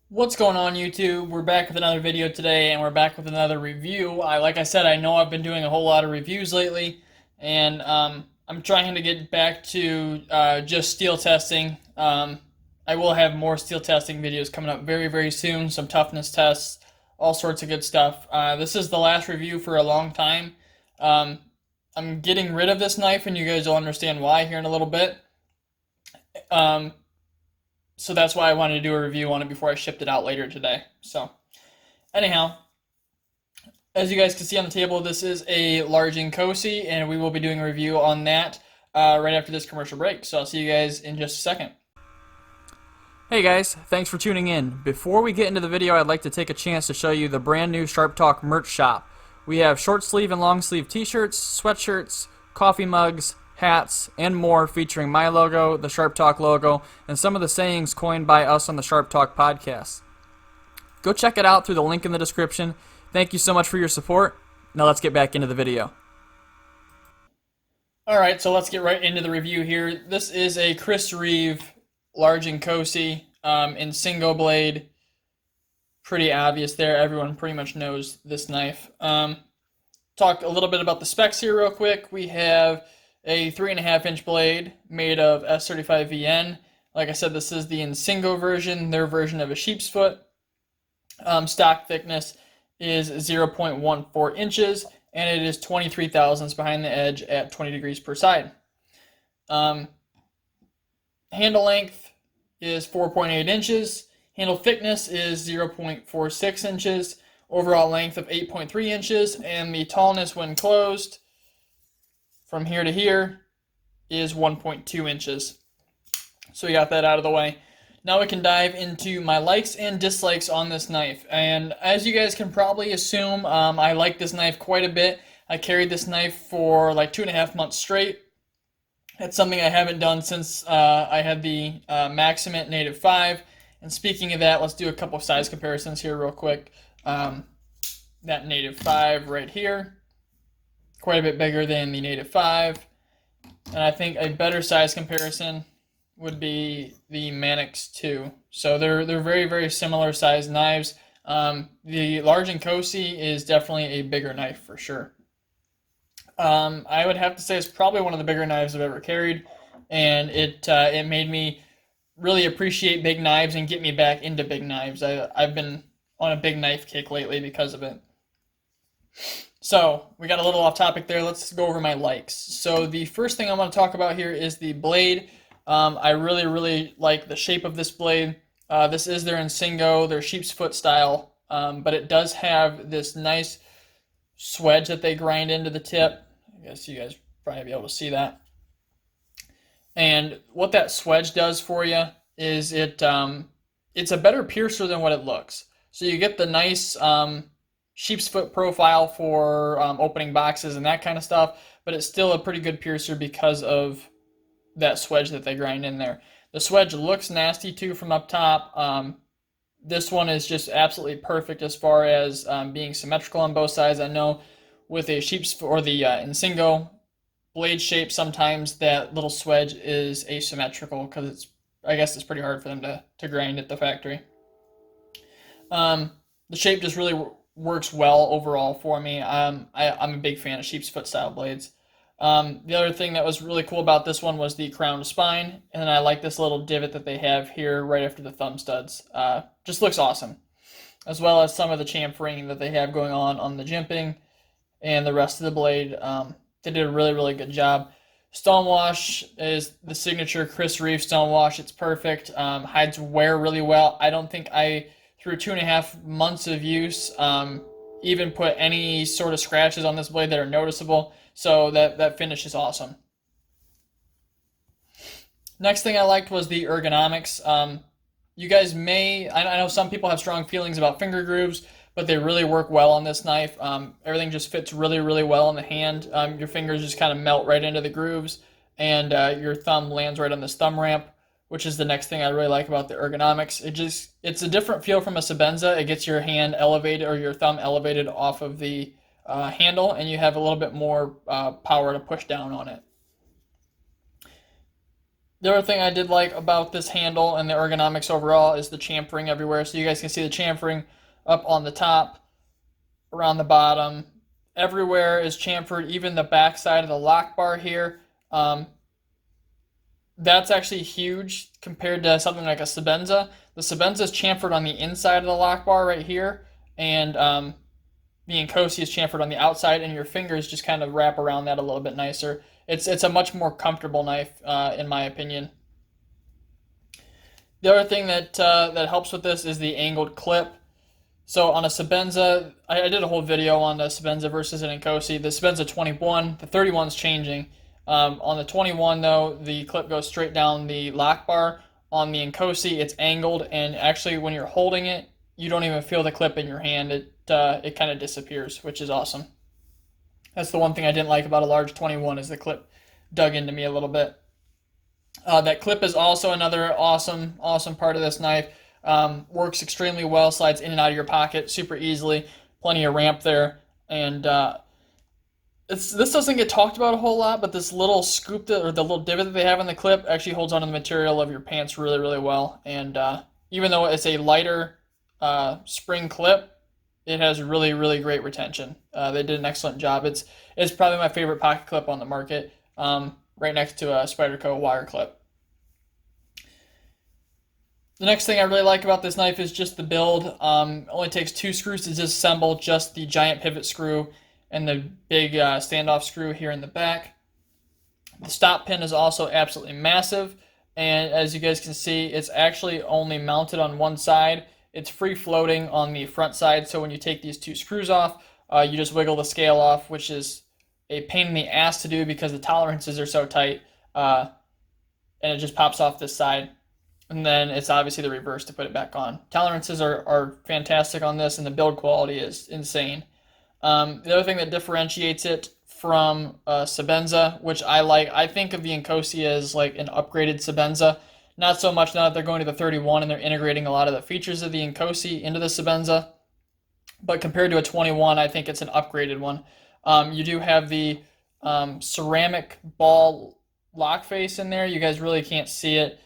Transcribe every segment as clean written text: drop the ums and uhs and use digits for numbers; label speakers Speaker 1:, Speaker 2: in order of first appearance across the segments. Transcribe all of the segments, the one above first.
Speaker 1: What's going on, YouTube? We're back with another video today, and we're back with another review. Like I said, I know I've been doing a whole lot of reviews lately, and I'm trying to get back to just steel testing. I will have more steel testing videos coming up very, very soon, some toughness tests, all sorts of good stuff. This is the last review for a long time. Um, I'm getting rid of this knife, and you guys will understand why here in a little bit. Um, so that's why I wanted to do a review on it before I shipped it out later today. So anyhow, as you guys can see on the table, this is a large Inkosi, and we will be doing a review on that right after this commercial break. So I'll see you guys in just a second. Hey guys, thanks for tuning in. Before we get into the video, I'd like to take a chance to show you the brand new Sharp Talk merch shop. We have short sleeve and long sleeve t-shirts, sweatshirts, coffee mugs, hats, and more featuring my logo, the Sharp Talk logo, and some of the sayings coined by us on the Sharp Talk podcast. Go check it out through the link in the description. Thank you so much for your support. Now let's get back into the video. Alright, so let's get right into the review here. This is a Chris Reeve large Inkosi in single blade. Pretty obvious there. Everyone pretty much knows this knife. Talk a little bit about the specs here real quick. We have a 3.5-inch blade made of S35VN. Like I said, this is the Insingo version, their version of a sheep's foot. Stock thickness is 0.14 inches, and it is 23 thousandths behind the edge at 20 degrees per side. Handle length is 4.8 inches. Handle thickness is 0.46 inches. Overall length of 8.3 inches, and the tallness when closed from here to here is 1.2 inches. So we got that out of the way. Now we can dive into my likes and dislikes on this knife. And as you guys can probably assume, I like this knife quite a bit. I carried this knife for like 2.5 months straight. It's something I haven't done since I had the Maximate Native 5. And speaking of that, let's do a couple of size comparisons here real quick. That Native 5 right here, quite a bit bigger than the Native 5. And I think a better size comparison would be the Manix 2. So they're very, very similar sized knives. The large Inkosi is definitely a bigger knife for sure. I would have to say it's probably one of the bigger knives I've ever carried, and it made me really appreciate big knives and get me back into big knives. I've been on a big knife kick lately because of it. So we got a little off topic there. Let's go over my likes. So the first thing I want to talk about here is the blade. I really, really like the shape of this blade. This is their Insingo, their sheep's foot style, but it does have this nice swedge that they grind into the tip. I guess you guys probably be able to see that. And what that swedge does for you is it's a better piercer than what it looks. So you get the nice sheep's foot profile for opening boxes and that kind of stuff, but it's still a pretty good piercer because of that swedge that they grind in there. The swedge looks nasty too from up top. This one is just absolutely perfect as far as being symmetrical on both sides. I know with a sheep's foot or the Insingo blade shape, sometimes that little swedge is asymmetrical because I guess it's pretty hard for them to grind at the factory. The shape just really works well overall for me. I'm a big fan of sheep's foot style blades. The other thing that was really cool about this one was the crown spine, and I like this little divot that they have here right after the thumb studs. Just looks awesome, as well as some of the chamfering that they have going on the jimping and the rest of the blade. They did a really, really good job. Stonewash is the signature Chris Reeve stonewash. It's perfect. Hides wear really well. I don't think I, through 2.5 months of use, even put any sort of scratches on this blade that are noticeable. So that finish is awesome. Next thing I liked was the ergonomics. You guys I know some people have strong feelings about finger grooves, but they really work well on this knife. Everything just fits really, really well in the hand. Your fingers just kind of melt right into the grooves, and your thumb lands right on this thumb ramp, which is the next thing I really like about the ergonomics. It's a different feel from a Sebenza. It gets your hand elevated or your thumb elevated off of the handle, and you have a little bit more power to push down on it. The other thing I did like about this handle and the ergonomics overall is the chamfering everywhere. So you guys can see the chamfering up on the top, around the bottom. Everywhere is chamfered, even the back side of the lock bar here. That's actually huge compared to something like a Sebenza. The Sebenza is chamfered on the inside of the lock bar right here, and the Inkosi is chamfered on the outside, and your fingers just kind of wrap around that a little bit nicer. It's a much more comfortable knife, in my opinion. The other thing that helps with this is the angled clip. So on a Sebenza, I did a whole video on the Sebenza versus an Inkosi. The Sebenza 21, the 31 is changing. On the 21 though, the clip goes straight down the lock bar. On the Inkosi, it's angled, and actually when you're holding it, you don't even feel the clip in your hand. It kind of disappears, which is awesome. That's the one thing I didn't like about a large 21 is the clip dug into me a little bit. That clip is also another awesome part of this knife. Works extremely well, slides in and out of your pocket super easily, plenty of ramp there, and this doesn't get talked about a whole lot, but this little scoop or the little divot that they have in the clip actually holds onto the material of your pants really, really well, and even though it's a lighter spring clip, it has really, really great retention. They did an excellent job. It's probably my favorite pocket clip on the market, right next to a Spyderco wire clip. The next thing I really like about this knife is just the build. It only takes 2 screws to disassemble, just the giant pivot screw and the big standoff screw here in the back. The stop pin is also absolutely massive, and as you guys can see, it's actually only mounted on one side. It's free floating on the front side, so when you take these 2 screws off, you just wiggle the scale off, which is a pain in the ass to do because the tolerances are so tight, and it just pops off this side. And then it's obviously the reverse to put it back on. Tolerances are fantastic on this, and the build quality is insane. The other thing that differentiates it from Sebenza, which I like, I think of the Inkosi as like an upgraded Sebenza. Not so much now that they're going to the 31 and they're integrating a lot of the features of the Inkosi into the Sebenza. But compared to a 21, I think it's an upgraded one. You do have the ceramic ball lock face in there. You guys really can't see it.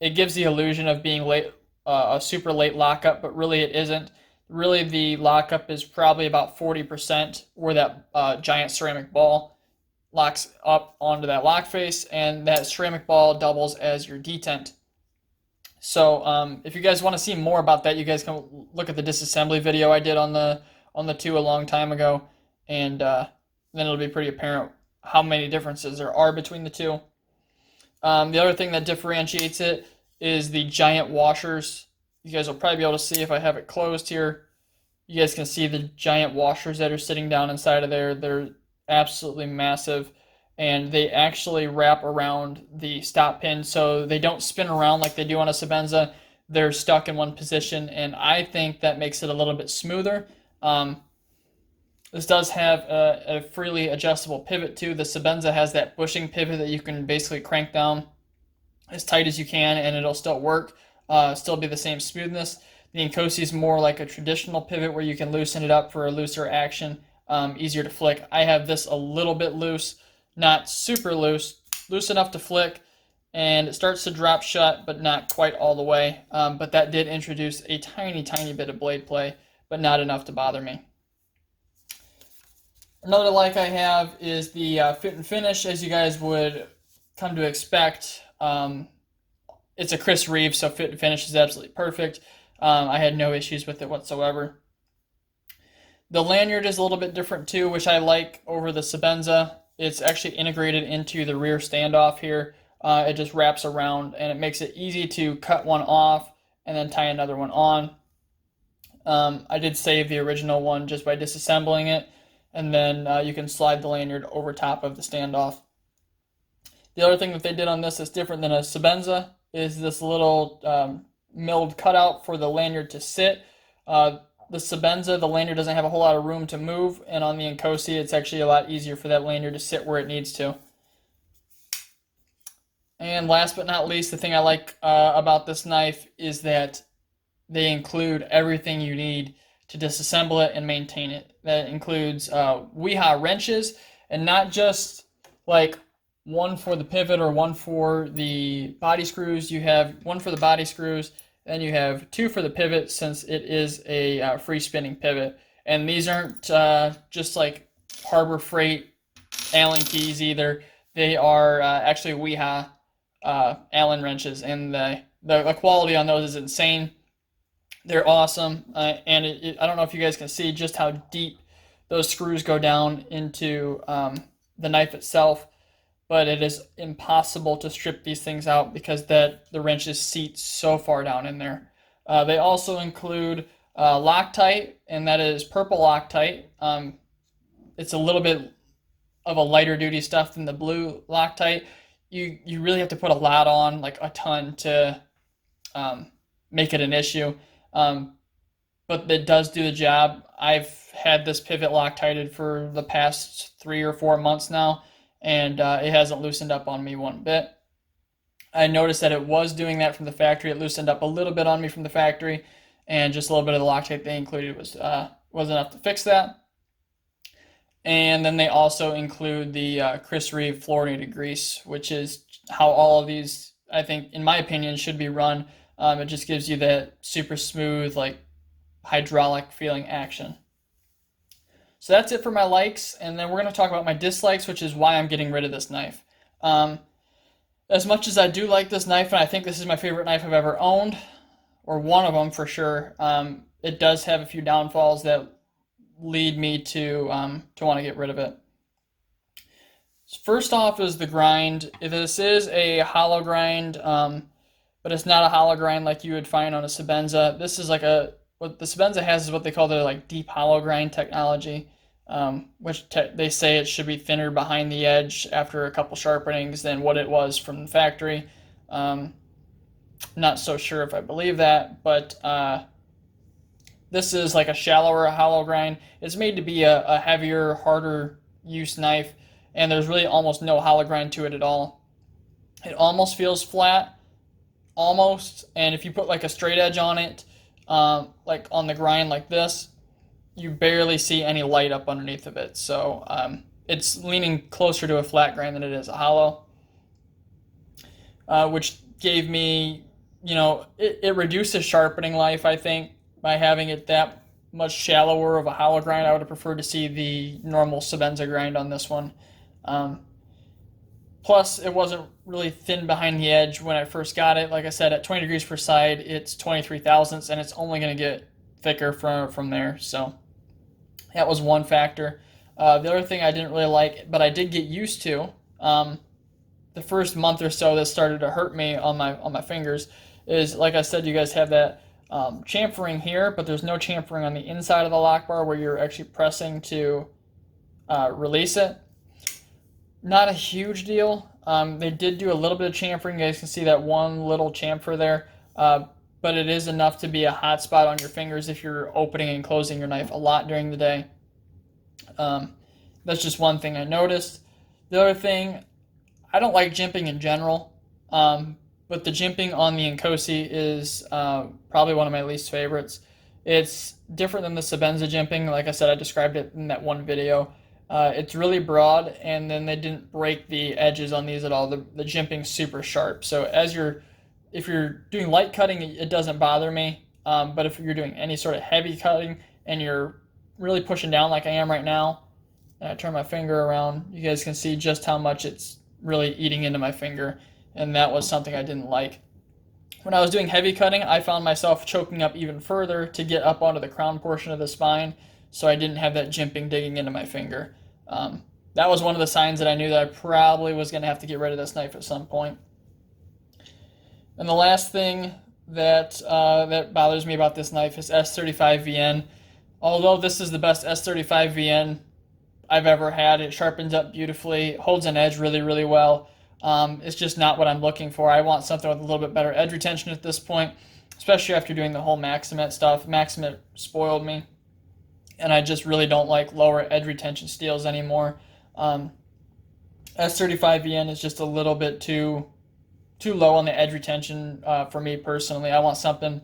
Speaker 1: It gives the illusion of being late, a super late lockup, but really it isn't. Really, the lockup is probably about 40% where that giant ceramic ball locks up onto that lock face, and that ceramic ball doubles as your detent. So if you guys want to see more about that, you guys can look at the disassembly video I did on the 2 a long time ago, and then it'll be pretty apparent how many differences there are between the 2. The other thing that differentiates it is the giant washers. You guys will probably be able to see if I have it closed here. You guys can see the giant washers that are sitting down inside of there. They're absolutely massive, and they actually wrap around the stop pin so they don't spin around like they do on a Sebenza. They're stuck in one position, and I think that makes it a little bit smoother. This does have a freely adjustable pivot too. The Sebenza has that bushing pivot that you can basically crank down as tight as you can and it'll still work, still be the same smoothness. The Inkosi is more like a traditional pivot where you can loosen it up for a looser action, easier to flick. I have this a little bit loose, not super loose, loose enough to flick, and it starts to drop shut, but not quite all the way. But that did introduce a tiny, tiny bit of blade play, but not enough to bother me. Another like I have is the fit and finish, as you guys would come to expect. It's a Chris Reeve, so fit and finish is absolutely perfect. I had no issues with it whatsoever. The lanyard is a little bit different too, which I like over the Sebenza. It's actually integrated into the rear standoff here. It just wraps around and it makes it easy to cut one off and then tie another one on. I did save the original one just by disassembling it, and then you can slide the lanyard over top of the standoff. The other thing that they did on this that's different than a Sebenza is this little milled cutout for the lanyard to sit. The Sebenza, the lanyard doesn't have a whole lot of room to move, and on the Inkosi, it's actually a lot easier for that lanyard to sit where it needs to. And last but not least, the thing I like about this knife is that they include everything you need to disassemble it and maintain it. That includes Weehaw wrenches, and not just like one for the pivot or one for the body screws. You have one for the body screws, then you have two for the pivot since it is a free spinning pivot. And these aren't just like Harbor Freight Allen keys either. They are actually Weha Allen wrenches, and the quality on those is insane. They're awesome, and I don't know if you guys can see just how deep those screws go down into the knife itself, but it is impossible to strip these things out because the wrenches seat so far down in there. They also include Loctite, and that is purple Loctite. It's a little bit of a lighter duty stuff than the blue Loctite. You really have to put a lot on, like a ton, to make it an issue. But it does do the job. I've had this pivot Loctited for the past 3 or 4 months now, and it hasn't loosened up on me one bit. I noticed that it was doing that from the factory. It loosened up a little bit on me from the factory, and just a little bit of the Loctite they included was enough to fix that. And then they also include the Chris Reeve fluorinated grease, which is how all of these, I think, in my opinion, should be run. It just gives you that super smooth, like hydraulic feeling action. So that's it for my likes, and then we're going to talk about my dislikes, which is why I'm getting rid of this knife. As much as I do like this knife, and I think this is my favorite knife I've ever owned, or one of them for sure, it does have a few downfalls that lead me to want to get rid of it. First off is the grind. This is a hollow grind, but it's not a hollow grind like you would find on a Sebenza. This is like what the Sebenza has is what they call their like deep hollow grind technology, which they say it should be thinner behind the edge after a couple sharpenings than what it was from the factory. Not so sure if I believe that, but this is like a shallower hollow grind. It's made to be a heavier, harder use knife, and there's really almost no hollow grind to it at all. It almost feels flat, almost, and if you put like a straight edge on it, like on the grind like this, you barely see any light up underneath of it. So it's leaning closer to a flat grind than it is a hollow, which gave me, it reduces sharpening life, I think, by having it that much shallower of a hollow grind. I would have preferred to see the normal Sebenza grind on this one. Plus, it wasn't really thin behind the edge when I first got it. Like I said, at 20 degrees per side, it's 23 thousandths, and it's only going to get thicker from there. So that was one factor. The other thing I didn't really like, but I did get used to, the first month or so that started to hurt me on my fingers, is, like I said, you guys have that chamfering here, but there's no chamfering on the inside of the lock bar where you're actually pressing to release it. Not a huge deal. They did do a little bit of chamfering. You guys can see that one little chamfer there, but it is enough to be a hot spot on your fingers if you're opening and closing your knife a lot during the day. That's just one thing I noticed. The other thing, I don't like jimping in general, but the jimping on the Inkosi is probably one of my least favorites. It's different than the Sebenza jimping. Like I said, I described it in that one video. It's really broad, and then they didn't break the edges on these at all. The jimping's super sharp. So if you're doing light cutting, it doesn't bother me. But if you're doing any sort of heavy cutting and you're really pushing down like I am right now, and I turn my finger around, you guys can see just how much it's really eating into my finger, and that was something I didn't like. When I was doing heavy cutting, I found myself choking up even further to get up onto the crown portion of the spine, so I didn't have that jimping digging into my finger. That was one of the signs that I knew that I probably was going to have to get rid of this knife at some point. And the last thing that bothers me about this knife is S35VN. Although this is the best S35VN I've ever had, it sharpens up beautifully, holds an edge really, really well. It's just not what I'm looking for. I want something with a little bit better edge retention at this point, especially after doing the whole Maximet stuff. Maximet spoiled me, and I just really don't like lower edge retention steels anymore. S35VN is just a little bit too low on the edge retention for me personally. I want something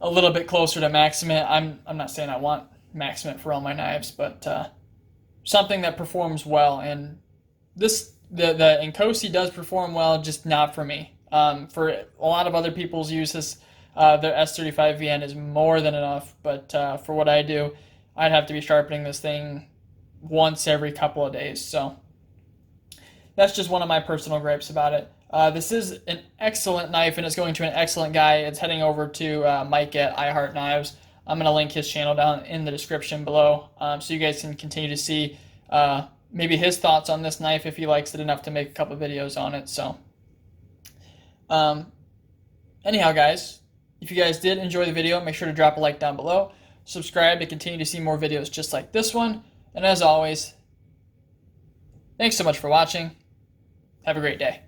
Speaker 1: a little bit closer to Maximet. I'm not saying I want Maximet for all my knives, but something that performs well. And this the Inkosi does perform well, just not for me. For a lot of other people's uses, their S35 VN is more than enough, but for what I do, I'd have to be sharpening this thing once every couple of days. So that's just one of my personal gripes about it. This is an excellent knife, and it's going to an excellent guy. It's heading over to Mike at I Heart Knives. I'm going to link his channel down in the description below, so you guys can continue to see maybe his thoughts on this knife if he likes it enough to make a couple videos on it. So anyhow, guys, if you guys did enjoy the video, make sure to drop a like down below. Subscribe to continue to see more videos just like this one. And as always, thanks so much for watching. Have a great day.